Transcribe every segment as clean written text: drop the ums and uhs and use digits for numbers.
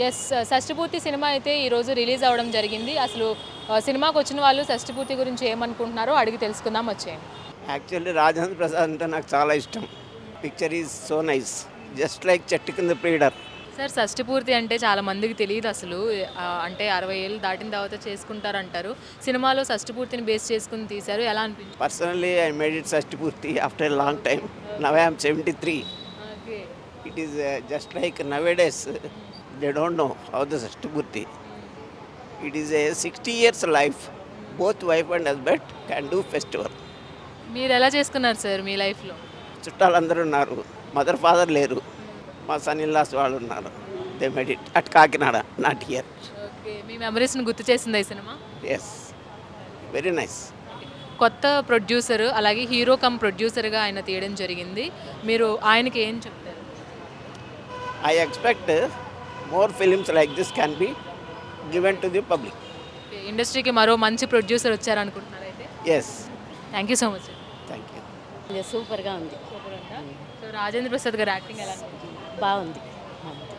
Yes, షష్టిపూర్తి cinema అయితే ఈరోజు release అవ్వడం జరిగింది. అసలు సినిమాకి వచ్చిన వాళ్ళు షష్టిపూర్తి గురించి ఏమనుకుంటున్నారో అడిగి తెలుసుకుందాం వచ్చేయండి. యాక్చువల్లీ రాజేంద్ర ప్రసాద్ అంటే నాకు చాలా ఇష్టం. Picture is so nice, just like చెట్టు కింద ప్రీడర్. సార్, షష్టిపూర్తి అంటే చాలా మందికి తెలియదు అసలు. అంటే 60 ఏళ్ళు దాటిన తర్వాత చేసుకుంటారంటారు. సినిమాలో షష్టిపూర్తిని బేస్ చేసుకుని తీశారు. ఎలా అనిపించింది? Personally I made it Shashtipurti after a long time. Now I am 73. Okay. It is just like nowadays they don't know how the Shashtipurti. It is a 60 years life. Both wife and husband can do festival. మీరు ఎలా చేసుకున్నారు sir మీ లైఫ్లో? చుట్టాలందరూ ఉన్నారు, mother father లేరు, మా sun in-laws వాళ్ళు ఉన్నారు. They made it at Kakinada, not here. Okay, మీ మెమరీస్ని గుర్తు చేసింది ఈ సినిమా. Yes, very nice. కొత్త ప్రొడ్యూసర్, అలాగే హీరో కమ్ ప్రొడ్యూసర్గా ఆయన తీయడం జరిగింది. మీరు ఆయనకి ఏం చెప్తారు? I expect more films like this can be given to the public. ఇండస్ట్రీకి మరో మంచి ప్రొడ్యూసర్ వచ్చారనుకుంటున్నారు అయితే. Yes, thank you so much. thank you. సూపర్గా ఉంది, సో రాజేంద్ర ప్రసాద్ గారు యాక్టింగ్ ఎలా అనిపించింది? బాగుంది.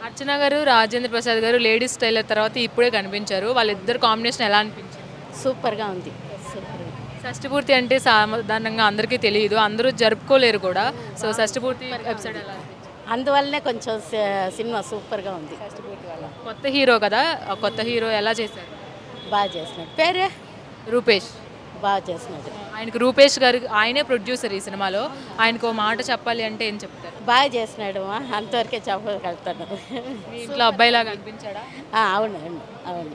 అర్చన గారు, రాజేంద్ర ప్రసాద్ గారు లేడీస్ స్టైలర్ తర్వాత ఇప్పుడే కనిపించారు. వాళ్ళిద్దరు కాంబినేషన్ ఎలా అనిపించింది? సూపర్గా ఉంది, సూపర్గా. షష్టిపూర్తి అంటే సాధారణంగా అందరికీ తెలియదు, అందరూ జరుపుకోలేరు కూడా. సో షష్టిపూర్తి ఎపిసోడ్ ఎలా అనిపించింది? అందువల్లనే కొంచెం సినిమా సూపర్గా ఉంది. షష్టిపూర్తి వల్ల కొత్త హీరో కదా, ఆ కొత్త హీరో ఎలా చేశారు? బాగా చేసినాడు. పేరే రూపేష్. బాగా చేసినాడు. ఆయనకు రూపేష్ గారు, ఆయనే ప్రొడ్యూసర్ ఈ సినిమాలో. ఆయనకు ఓ మాట చెప్పాలి అంటే ఏం చెప్తారు? బాగా చేసినాడు, అంతవరకే చెప్పగలుగుతాను. మీ ఇంట్లో అబ్బాయిలాగా అనిపించాడా? అవును అవును అవును,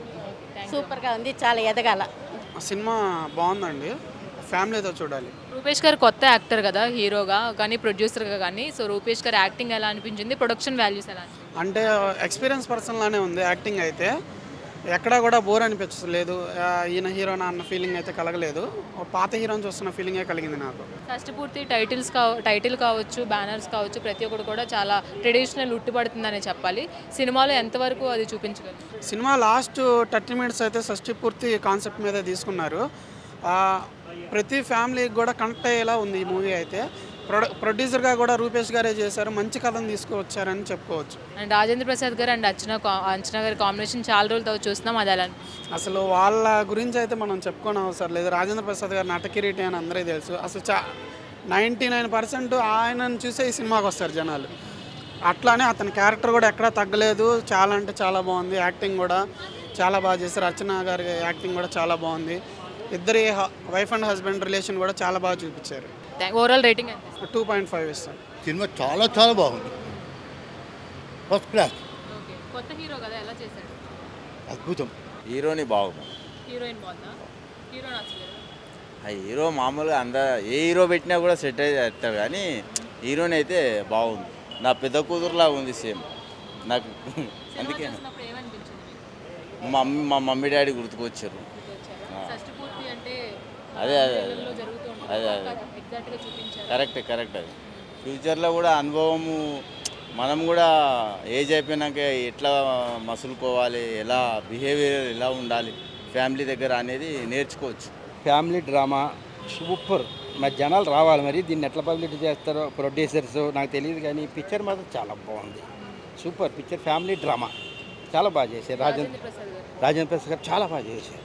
సూపర్గా ఉంది. చాలా ఎదగాల. సినిమా బాగుందండి, ఫ్యామిలీతో చూడాలి. రూపేష్ గారు కొత్త యాక్టర్ కదా హీరోగా, కానీ ప్రొడ్యూసర్గా కానీ. సో రూపేష్ గారు యాక్టింగ్ ఎలా అనిపించింది? ప్రొడక్షన్ వాల్యూస్ ఎలా అనిపించింది? అంటే ఎక్స్పీరియన్స్ పర్సన్లానే ఉంది యాక్టింగ్ అయితే. ఎక్కడా కూడా బోర్ అనిపించలేదు. ఈయన హీరోనా అన్న ఫీలింగ్ అయితే కలగలేదు. ఓ పాత హీరోని చూస్తున్న ఫీలింగే కలిగింది నాకు. షష్టిపూర్తి టైటిల్ కావచ్చు, బ్యానర్స్ కావచ్చు, ప్రతి ఒక్కరు కూడా చాలా ట్రెడిషనల్ ఉట్టిపడుతుందనే చెప్పాలి. సినిమాలో ఎంతవరకు అది చూపించగలరు? సినిమా లాస్ట్ 30 minutes అయితే షష్టిపూర్తి కాన్సెప్ట్ మీద తీసుకున్నారు. ప్రతి ఫ్యామిలీకి కూడా కనెక్ట్ అయ్యేలా ఉంది ఈ మూవీ అయితే. ప్రొడ్యూసర్గా కూడా రూపేష్ గారే చేశారు, మంచి కథను తీసుకువచ్చారని చెప్పుకోవచ్చు. అండ్ రాజేంద్ర ప్రసాద్ గారు అండ్ అంచనా గారి కాంబినేషన్ చాలా రోజులతో చూస్తున్నాం, అది ఎలా అనిపిస్తుంది? అసలు వాళ్ళ గురించి అయితే మనం చెప్పుకోని అవసరం లేదు. రాజేంద్ర ప్రసాద్ గారు నటకిరీటి అని అందరికీ తెలుసు. అసలు 99% ఆయనను చూసే ఈ సినిమాకి వస్తారు జనాలు. అట్లానే అతని క్యారెక్టర్ కూడా ఎక్కడా తగ్గలేదు. చాలా అంటే చాలా బాగుంది. యాక్టింగ్ కూడా చాలా బాగా చేశారు. అర్చన గారి యాక్టింగ్ కూడా చాలా బాగుంది. ఇద్దరి వైఫ్ అండ్ హస్బెండ్ రిలేషన్ కూడా చాలా బాగా చూపించారు. ఓవరాల్ రేటింగ్ ఎంత? 2.5 ఇస్తాను. సినిమా చాలా చాలా బాగుంది, ఫస్ట్ క్లాస్, ఓకే. కొత్త హీరో కదా, ఎలా చేశాడు? అద్భుతం. హీరోని బాగుంది. హీరోయిన్ బాగుందా? హీరో నచ్చలేదు? ఆ హీరో మామూలుగా ఏ హీరో పెట్టినా కూడా సెట్ అవుతాడు, కానీ హీరోని అయితే బాగుంది. నా పెద్ద కూతురులాగా ఉంది సేమ్ నాకు. అందుకే చూసినప్పుడు ఏమనిపించింది? మా మమ్మీ డాడీ గుర్తుకొచ్చారు. షష్టిపూర్తి అంటే అదే జరుగుతూ అదే ఎగ్జాక్ట్గా చూపించారు. కరెక్ట్ అది. ఫ్యూచర్లో కూడా అనుభవము, మనం కూడా ఏజ్ అయిపోయినాక ఎట్లా మసులుకోవాలి, ఎలా బిహేవియర్ ఎలా ఉండాలి ఫ్యామిలీ దగ్గర అనేది నేర్చుకోవచ్చు. Family drama super. మరి జనాలు రావాలి, మరి దీన్ని ఎట్లా పబ్లిసిటీ చేస్తారో ప్రొడ్యూసర్స్ నాకు తెలియదు, కానీ పిక్చర్ మాత్రం చాలా బాగుంది. సూపర్ పిక్చర్, ఫ్యామిలీ డ్రామా చాలా బాగా చేశారు. రాజేంద్ర ప్రసాద్ గారు చాలా బాగా చేశారు.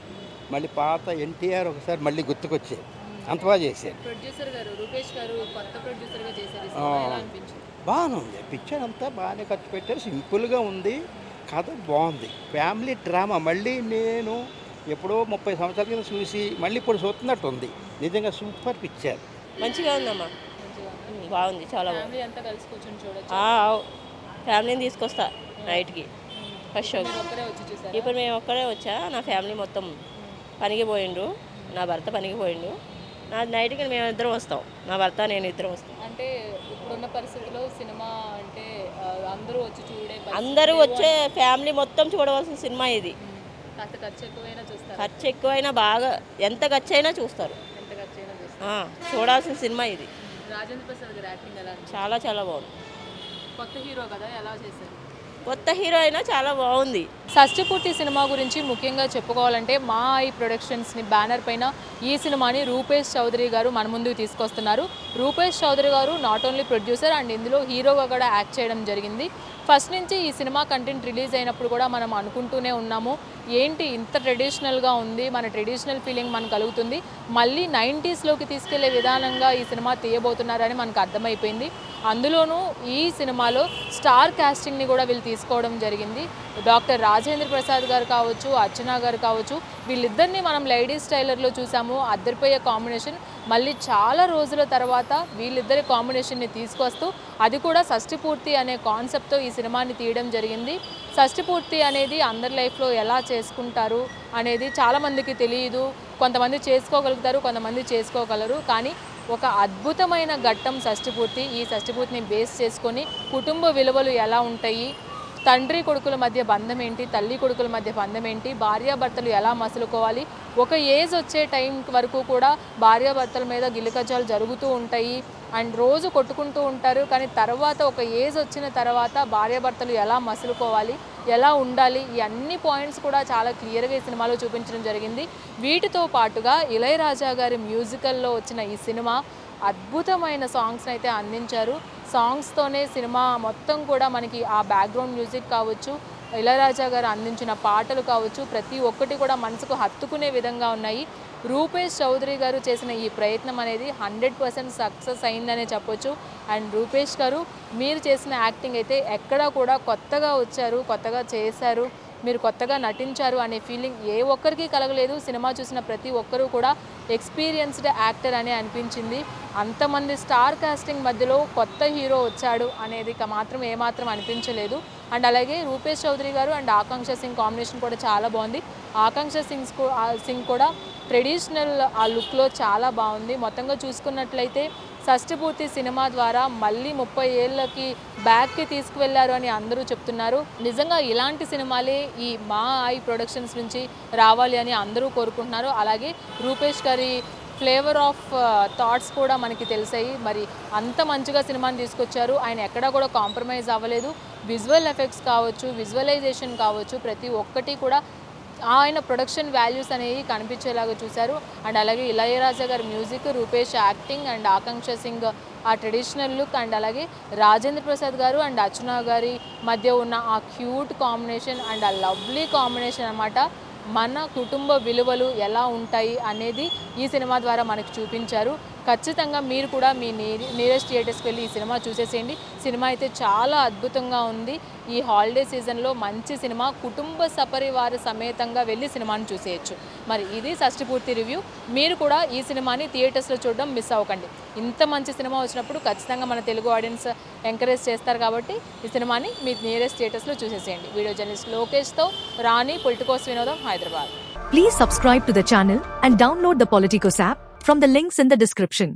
మళ్ళీ పాత ఎన్టీఆర్ ఒకసారి మళ్ళీ గుర్తుకొచ్చారు, అంత బాగా చేశారు. ప్రొడ్యూసర్ గారు రూపేష్ గారు కొత్త ప్రొడ్యూసర్గా చేశారు. ఎలా అనిపించింది? బాగానే ఉంది, పిక్చర్ అంతా బాగానే ఖర్చు పెట్టారు, సింపుల్గా ఉంది, కథ బాగుంది, ఫ్యామిలీ డ్రామా. మళ్ళీ నేను ఎప్పుడో 30 సంవత్సరాల కింద చూసి మళ్ళీ ఇప్పుడు చూస్తున్నట్టు ఉంది. నిజంగా సూపర్ పిక్చర్. మంచిగా ఉందమ్మా, బాగుంది, చాలా బాగుంది. ఫ్యామిలీ అంతా కలిసి కూర్చొని చూడొచ్చు. ఫ్యామిలీని తీసుకొస్తా నైట్కి ఫస్ట్ షోకి. ఒక్కరే వచ్చి చూసారు? ఇప్పుడు మేము ఒక్కడే వచ్చా, నా ఫ్యామిలీ మొత్తం పనికి పోయిండు, నా భర్త పనికి పోయిండు. నా నైట్కి మేము ఇద్దరం వస్తాం, నా భర్త నేను ఇద్దరం వస్తాం. అంటే ఇప్పుడున్న పరిస్థితుల్లో సినిమా అంటే అందరూ వచ్చి అందరూ వచ్చే ఫ్యామిలీ మొత్తం చూడవలసిన సినిమా ఇది. కాస్త ఖర్చు ఎక్కువైనా చూస్తారు? ఖర్చు ఎక్కువైనా బాగా, ఎంత ఖర్చు అయినా చూస్తారు. ఎంత ఖర్చు అయినా చూస్తారు. చూడాల్సిన సినిమా ఇది. రాజేంద్ర ప్రసాద్ గారి యాక్టింగ్ ఎలా అనిపించింది? చాలా చాలా బాగుంది. కొత్త హీరో కదా, ఎలా చేశారు? కొత్త హీరో అయినా చాలా బాగుంది. షష్టిపూర్తి సినిమా గురించి ముఖ్యంగా చెప్పుకోవాలంటే మా ఐ ప్రొడక్షన్స్ని బ్యానర్ పైన ఈ సినిమాని రూపేష్ చౌదరి గారు మన ముందుకు తీసుకొస్తున్నారు. రూపేష్ చౌదరి గారు నాట్ ఓన్లీ ప్రొడ్యూసర్ అండ్ ఇందులో హీరోగా కూడా యాక్ట్ చేయడం జరిగింది. ఫస్ట్ నుంచి ఈ సినిమా కంటెంట్ రిలీజ్ అయినప్పుడు కూడా మనం అనుకుంటూనే ఉన్నాము, ఏంటి ఇంత ట్రెడిషనల్గా ఉంది, మన ట్రెడిషనల్ ఫీలింగ్ మనకు కలుగుతుంది, మళ్ళీ 90స్లోకి తీసుకెళ్లే విధానంగా ఈ సినిమా తీయబోతున్నారని మనకు అర్థమైపోయింది. అందులోనూ ఈ సినిమాలో స్టార్ కాస్టింగ్ని కూడా వీళ్ళు తీసుకోవడం జరిగింది. డాక్టర్ రాజేంద్ర ప్రసాద్ గారు కావచ్చు, అర్చన గారు కావచ్చు, వీళ్ళిద్దరిని మనం లేడీస్ టైలర్లో చూసాము. అద్దరిపోయే కాంబినేషన్. మళ్ళీ చాలా రోజుల తర్వాత వీళ్ళిద్దరి కాంబినేషన్ని తీసుకొస్తూ అది కూడా షష్ఠి పూర్తి అనే కాన్సెప్ట్తో ఈ సినిమాని తీయడం జరిగింది. షష్ఠి పూర్తి అనేది అందరి లైఫ్లో ఎలా చేసుకుంటారు అనేది చాలామందికి తెలియదు. కొంతమంది చేసుకోగలుగుతారు, కొంతమంది చేసుకోగలరు. కానీ ఒక అద్భుతమైన ఘట్టం షష్ఠి పూర్తి. ఈ షష్ఠి పూర్తిని బేస్ చేసుకొని కుటుంబ విలువలు ఎలా ఉంటాయి, తండ్రి కొడుకుల మధ్య బంధం ఏంటి, తల్లి కొడుకుల మధ్య బంధం ఏంటి, భార్యాభర్తలు ఎలా మసులుకోవాలి, ఒక ఏజ్ వచ్చే టైం వరకు కూడా భార్యాభర్తల మీద గిలికజాలు జరుగుతూ ఉంటాయి అండ్ రోజు కొట్టుకుంటూ ఉంటారు. కానీ తర్వాత ఒక ఏజ్ వచ్చిన తర్వాత భార్యాభర్తలు ఎలా మసులుకోవాలి, ఎలా ఉండాలి, ఈ అన్ని పాయింట్స్ కూడా చాలా క్లియర్గా ఈ సినిమాలో చూపించడం జరిగింది. వీటితో పాటుగా ఇళయరాజా గారి మ్యూజికల్లో వచ్చిన ఈ సినిమా అద్భుతమైన సాంగ్స్ని అయితే అందించారు. సాంగ్స్తోనే సినిమా మొత్తం కూడా మనకి ఆ బ్యాక్గ్రౌండ్ మ్యూజిక్ కావచ్చు, ఇళయరాజా గారు అందించిన పాటలు కావచ్చు, ప్రతి ఒక్కటి కూడా మనసుకు హత్తుకునే విధంగా ఉన్నాయి. రూపేష్ చౌదరి గారు చేసిన ఈ ప్రయత్నం అనేది 100% సక్సెస్ అయిందనే చెప్పొచ్చు. అండ్ రూపేష్ గారు, మీరు చేసిన యాక్టింగ్ అయితే ఎక్కడా కూడా కొత్తగా వచ్చారు, కొత్తగా చేశారు, మీరు కొత్తగా నటించారు అనే ఫీలింగ్ ఏ ఒక్కరికి కలగలేదు. సినిమా చూసిన ప్రతి ఒక్కరూ కూడా ఎక్స్పీరియన్స్డ్ యాక్టర్ అనే అనిపించింది. అంతమంది స్టార్ కాస్టింగ్ మధ్యలో కొత్త హీరో వచ్చాడు అనేది మాత్రం ఏమాత్రం అనిపించలేదు. అండ్ అలాగే రూపేష్ చౌదరి గారు అండ్ ఆకాంక్ష సింగ్ కాంబినేషన్ కూడా చాలా బాగుంది. ఆకాంక్ష సింగ్ కూడా ట్రెడిషనల్ ఆ లుక్లో చాలా బాగుంది. మొత్తంగా చూసుకున్నట్లయితే షష్ఠి పూర్తి సినిమా ద్వారా మళ్ళీ 30 ఏళ్ళకి బ్యాక్కి తీసుకువెళ్లారు అని అందరూ చెప్తున్నారు. నిజంగా ఇలాంటి సినిమాలే ఈ మా ఐ ప్రొడక్షన్స్ నుంచి రావాలి అని అందరూ కోరుకుంటున్నారు. అలాగే రూపేష్ గారి ఫ్లేవర్ ఆఫ్ థాట్స్ కూడా మనకి తెలిసాయి. మరి అంత మంచిగా సినిమాని తీసుకొచ్చారు. ఆయన ఎక్కడా కూడా కాంప్రమైజ్ అవ్వలేదు. విజువల్ ఎఫెక్ట్స్ కావచ్చు, విజువలైజేషన్ కావచ్చు, ప్రతి ఒక్కటి కూడా ఆయన ప్రొడక్షన్ వాల్యూస్ అనేవి కనిపించేలాగా చూశారు. అండ్ అలాగే ఇళయరాజా గారి మ్యూజిక్, రూపేష్ యాక్టింగ్ అండ్ ఆకాంక్ష సింగ్ ఆ ట్రెడిషనల్ లుక్ అండ్ అలాగే రాజేంద్ర ప్రసాద్ గారు అండ్ అర్చన గారి మధ్య ఉన్న ఆ క్యూట్ కాంబినేషన్ అండ్ ఆ లవ్లీ కాంబినేషన్ అన్నమాట. మన కుటుంబ విలువలు ఎలా ఉంటాయి అనేది ఈ సినిమా ద్వారా మనకు చూపించారు. ఖచ్చితంగా మీరు కూడా మీ నియరెస్ట్ థియేటర్స్కి వెళ్ళి ఈ సినిమా చూసేసేయండి. సినిమా అయితే చాలా అద్భుతంగా ఉంది. ఈ హాలిడే సీజన్లో మంచి సినిమా, కుటుంబ సపరివార సమేతంగా వెళ్ళి సినిమాని చూసేయచ్చు. మరి ఇది షష్ఠి పూర్తి రివ్యూ. మీరు కూడా ఈ సినిమాని థియేటర్స్లో చూడడం మిస్ అవ్వకండి. ఇంత మంచి సినిమా వచ్చినప్పుడు ఖచ్చితంగా మన తెలుగు ఆడియన్స్ ఎంకరేజ్ చేస్తారు కాబట్టి ఈ సినిమాని మీ నియరెస్ట్ థియేటర్స్లో చూసేసేయండి. వీడియో జర్నలిస్ట్ లోకేష్తో రాణి, పొలిటికోస్ వినోదం, Hyderabad. Please subscribe to the channel and download the Politicos app from the links in the description.